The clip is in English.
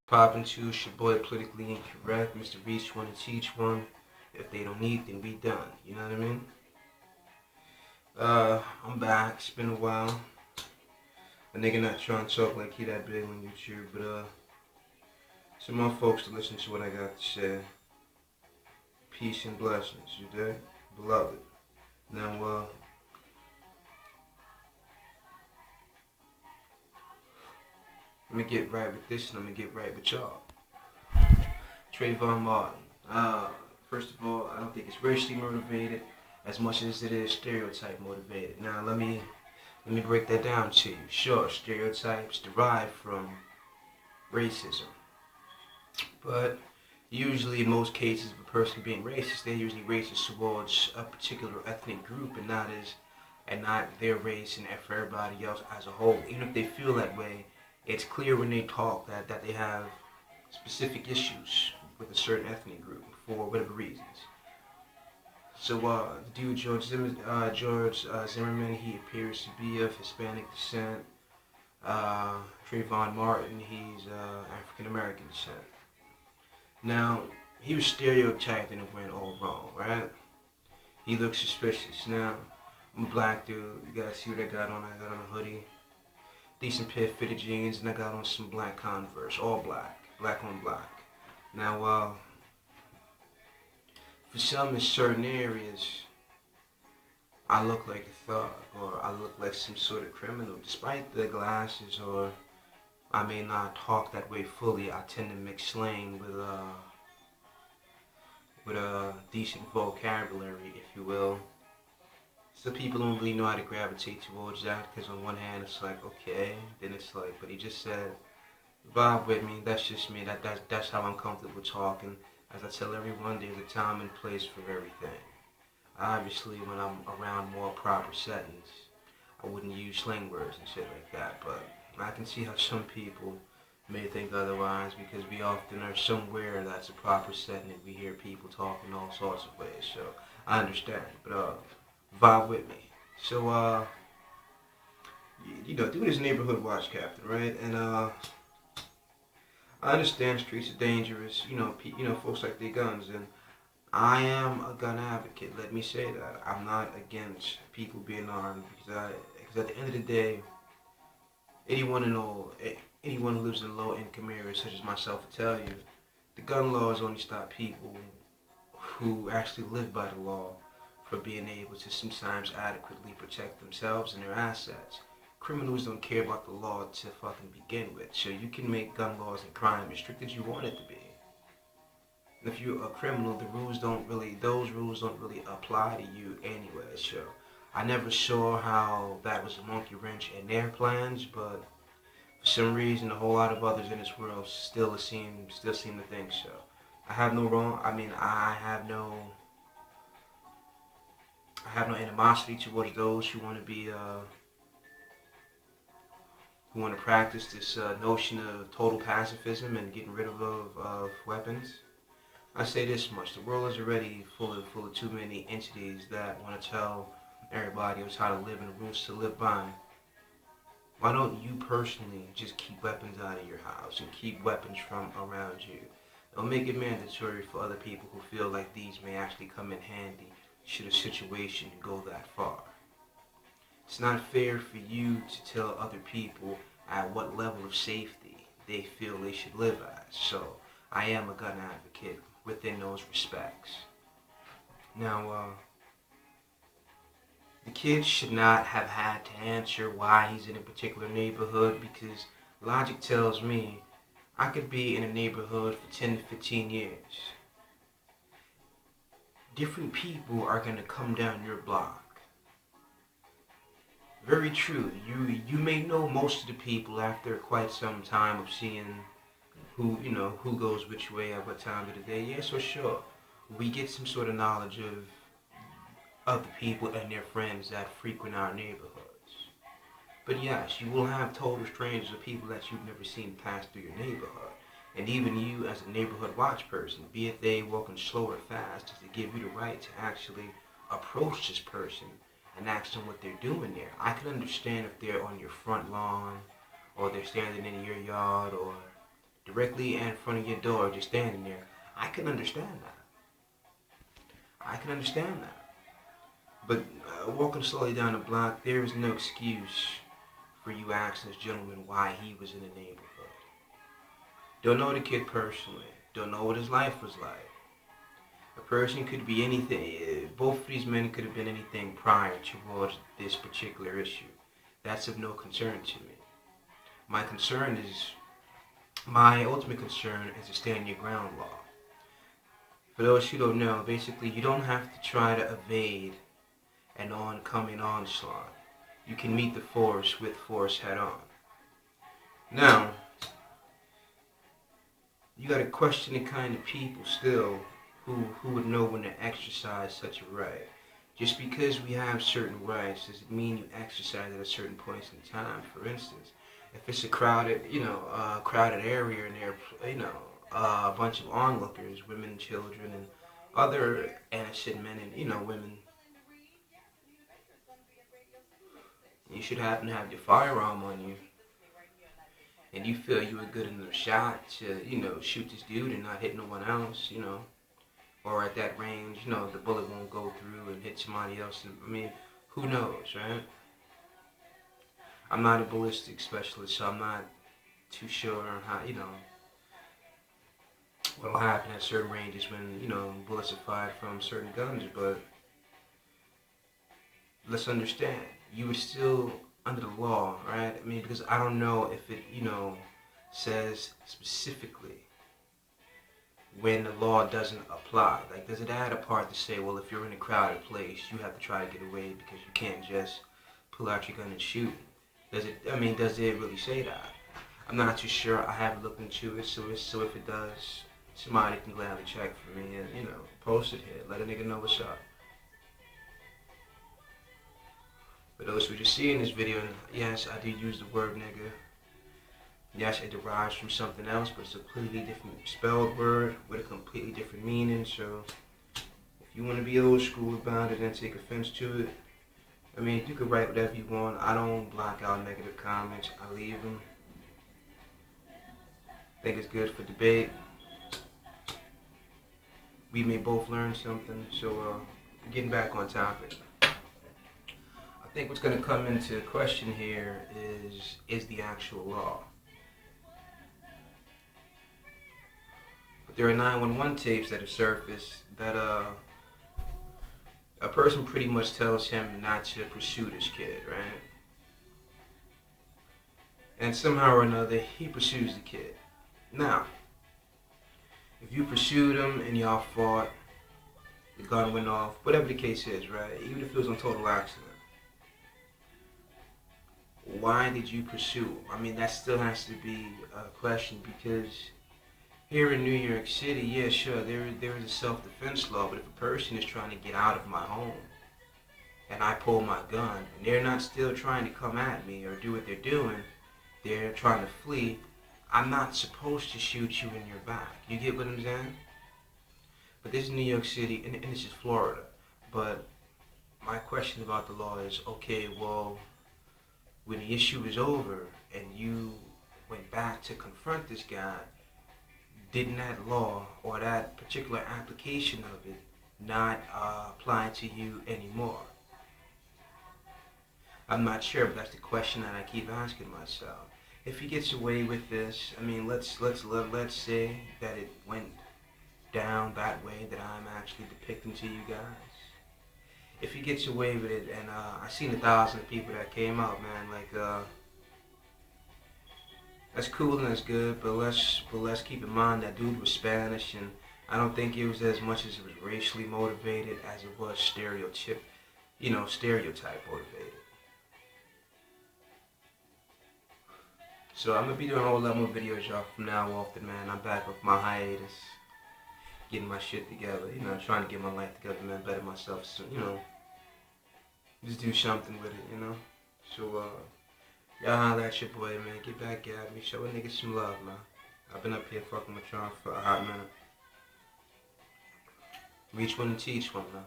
Poppin' to your boy Politically Incorrect, Mr. Reach One and Teach One. If they don't need, then we done. You know what I mean? I'm back. It's been a while. A nigga not trying to talk like he that big on YouTube, but to my folks to listen to what I got to say. Peace and blessings, you dig? Beloved. Now, let me get right with this and I'm gonna get right with y'all. Treyvon Martin. First of all, I don't think it's racially motivated as much as it is stereotype motivated. Now, let me break that down to you. Sure, stereotypes derive from racism, but usually in most cases of a person being racist, they're usually racist towards a particular ethnic group and not their race and for everybody else as a whole. Even if they feel that way, it's clear when they talk that they have specific issues with a certain ethnic group for whatever reasons. So the dude George Zimmerman, he appears to be of Hispanic descent. Treyvon Martin, he's African American descent. Now, he was stereotyped and it went all wrong, right? He looks suspicious. Now, I'm a black dude. You gotta see what I got on. I got on a hoodie, decent pair of fitted jeans, and I got on some black Converse, all black on black. Now, for some in certain areas, I look like a thug, or I look like some sort of criminal. Despite the glasses, or I may not talk that way fully, I tend to mix slang with a decent vocabulary, if you will. So people don't really know how to gravitate towards that, because on one hand it's like, okay, then it's like, but he just said, vibe with me, that's just me, that's how I'm comfortable talking. As I tell everyone, there's a time and place for everything. Obviously, when I'm around more proper settings, I wouldn't use slang words and shit like that, but I can see how some people may think otherwise, because we often are somewhere that's a proper setting and we hear people talking all sorts of ways, so I understand, but vibe with me. So, dude is neighborhood watch captain, right? And I understand streets are dangerous. Folks like their guns, and I am a gun advocate. Let me say that I'm not against people being armed because at the end of the day, anyone who lives in low-income areas such as myself will tell you, the gun laws only stop people who actually live by the law from being able to sometimes adequately protect themselves and their assets. Criminals don't care about the law to fucking begin with, so you can make gun laws and crime as strict as you want it to be. And if you're a criminal, those rules don't really apply to you anyway, so I never saw how that was a monkey wrench in their plans, but for some reason a whole lot of others in this world still seem to think so. I have no animosity towards those who want to practice this notion of total pacifism and getting rid of weapons. I say this much: the world is already full of too many entities that want to tell everybody else how to live and rules to live by. Why don't you personally just keep weapons out of your house and keep weapons from around you? Don't make it mandatory for other people who feel like these may actually come in handy should a situation go that far. It's not fair for you to tell other people at what level of safety they feel they should live at. So I am a gun advocate within those respects. Now, the kid should not have had to answer why he's in a particular neighborhood, because logic tells me I could be in a neighborhood for 10 to 15 years. Different people are going to come down your block. Very true. You may know most of the people after quite some time of seeing who goes which way at what time of the day. Yeah, so sure, we get some sort of knowledge of the people and their friends that frequent our neighborhoods. But yes, you will have total strangers or people that you've never seen pass through your neighborhood. And even you as a neighborhood watch person, be it they walking slow or fast, to give you the right to actually approach this person and ask them what they're doing there. I can understand if they're on your front lawn, or they're standing in your yard, or directly in front of your door, just standing there. I can understand that. I can understand that. But walking slowly down the block, there is no excuse for you asking this gentleman why he was in the neighborhood. Don't know the kid personally. Don't know what his life was like. A person could be anything. Both of these men could have been anything prior towards this particular issue. That's of no concern to me. My ultimate concern is the stand your ground law. For those who don't know, basically you don't have to try to evade an oncoming onslaught. You can meet the force with force head on. Now, you gotta question the kind of people still who would know when to exercise such a right. Just because we have certain rights doesn't mean you exercise at a certain point in time. For instance, if it's a crowded area and there are, a bunch of onlookers, women, children, and other innocent men and, women, you should happen to have your firearm on you, and you feel you were good enough shot to, shoot this dude and not hit no one else, or at that range, the bullet won't go through and hit somebody else. I mean, who knows, right? I'm not a ballistic specialist, so I'm not too sure how, what'll happen at certain ranges when, bullets are fired from certain guns, but let's understand, you were still under the law, right? I mean, because I don't know if it, says specifically when the law doesn't apply. Like, does it add a part to say, well, if you're in a crowded place, you have to try to get away because you can't just pull out your gun and shoot? Does it really say that? I'm not too sure. I haven't looked into it, so if it does, somebody can gladly check for me and, post it here. Let a nigga know what's up. For those who just see in this video, yes, I do use the word nigga. Yes, it derives from something else, but it's a completely different spelled word with a completely different meaning. So if you want to be old school about it and take offense to it, I mean, you can write whatever you want. I don't block out negative comments. I leave them. I think it's good for debate. We may both learn something. So getting back on topic. I think what's going to come into question here is the actual law. But there are 911 tapes that have surfaced that a person pretty much tells him not to pursue this kid, right? And somehow or another, he pursues the kid. Now, if you pursued him and y'all fought, the gun went off, whatever the case is, right? Even if it was on total accident. Why did you pursue? I mean, that still has to be a question, because here in New York City, yeah, sure, there is a self-defense law, but if a person is trying to get out of my home and I pull my gun and they're not still trying to come at me or do what they're doing, they're trying to flee, I'm not supposed to shoot you in your back. You get what I'm saying? But this is New York City, and this is Florida. But my question about the law is, okay, well, when the issue is over and you went back to confront this guy, didn't that law or that particular application of it not apply to you anymore? I'm not sure, but that's the question that I keep asking myself. If he gets away with this, I mean, let's say that it went down that way that I'm actually depicting to you guys. If he gets away with it, and I seen 1,000 people that came out, man, like that's cool and that's good, but let's keep in mind that dude was Spanish, and I don't think it was as much as it was racially motivated as it was stereotype motivated. So I'm gonna be doing a whole lot more videos, y'all, from now often, man. I'm back with my hiatus, getting my shit together, trying to get my life together, man, better myself, so, just do something with it, So, y'all holla at your boy, man. Get back at me. Show a nigga some love, man. I've been up here fucking with y'all for a hot minute. Reach one and teach one, man.